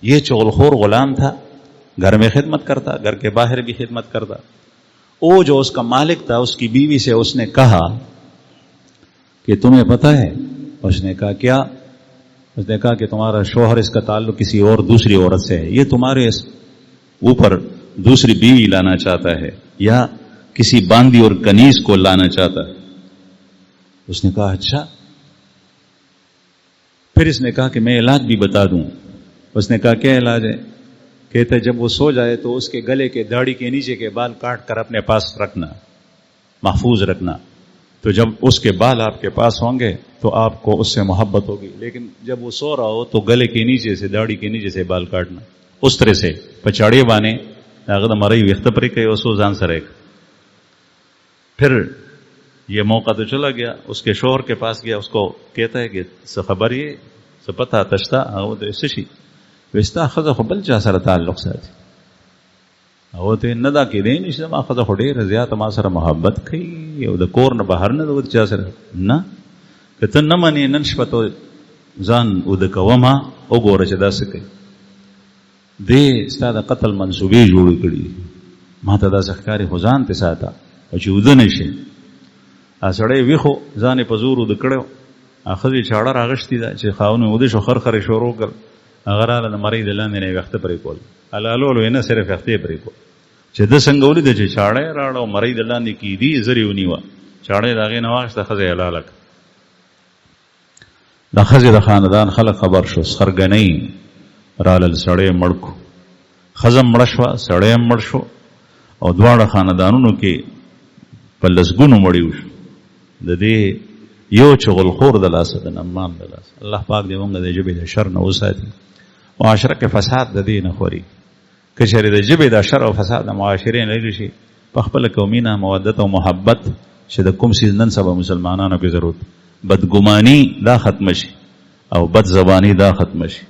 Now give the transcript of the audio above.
ये चुगलखोर गुलाम था, घर में खिदमत करता, घर के बाहर भी खिदमत करता। वो जो उसका मालिक था, उसकी बीवी से उसने कहा कि तुम्हें पता है? उसने कहा क्या? उसने कहा कि तुम्हारा शोहर, इसका ताल्लुक किसी और दूसरी औरत से है, ये तुम्हारे ऊपर दूसरी बीवी लाना चाहता है या किसी बांदी और कनीज को लाना चाहता है। उसने कहा अच्छा। फिर इसने कहा कि मैं इलाज भी बता दूं। उसने कहा क्या इलाज है? कहते जब वो सो जाए तो उसके गले के दाढ़ी के नीचे के बाल काट कर अपने पास रखना, महफूज रखना। तो जब उसके बाल आपके पास होंगे तो आपको उससे मोहब्बत होगी, लेकिन जब वो सो रहा हो तो गले के नीचे से, दाढ़ी के नीचे से बाल काटना, उस तरह से पचाड़े बाने अगर मरई व्यक्त पर के उसो जान सरेक। फिर ये मौका तो चला गया, उसके शोहर के पास गया, उसको कहता है कि खबर ये पता तश्ता वो तो ऐसे विस्ता खजा खबल चा सर ताल्लुक साथी वो तो नदा के दे नहीं मा खजा खोडे रजिया तमा सर मोहब्बत खई उद कोर न बाहर न उद चा सर ना कत न मने ननशपतो जान उद कवमा ओ गोर चदा सके दे स्तादा कत्ल मंसूबे जोड़ी कड़ी माता दा सखकारी हुजान ते साता अची उद नशे आ सड़े विखो जाने पजूर उद कड़ो आखिर छाड़ा रागश्ती दा चे खाउने उद शो खर शोरो कर अगर आला मरी दलाने ने व्यक्त पर कोल अलालो न सिर्फ व्यक्त पर को چې د څنګه ولید چې چاړې راړو مری دلاندې کی دی زری ونیوا چاړې داغه نواز ته خزه حلالک د خزه د خاندان خلک خبر شو سرګنۍ رالل سړې مړکو خزم مړشوا سړې مړ شو او دواړه خاندانونو کې په لسګونو مړیو شو د دې یو چغل خور د لاس د نمان د لاس الله پاک دې موږ د جبې د شر نه وساتي معاشره کې فساد د دې نه خوري کچره د جبې د شر او فساد د معاشره نه لري شي په خپل قومینه مودت او محبت چې د کوم سیز نن سبا مسلمانانو کې ضرورت بدګماني دا ختم شي او بد زبانی دا ختم شي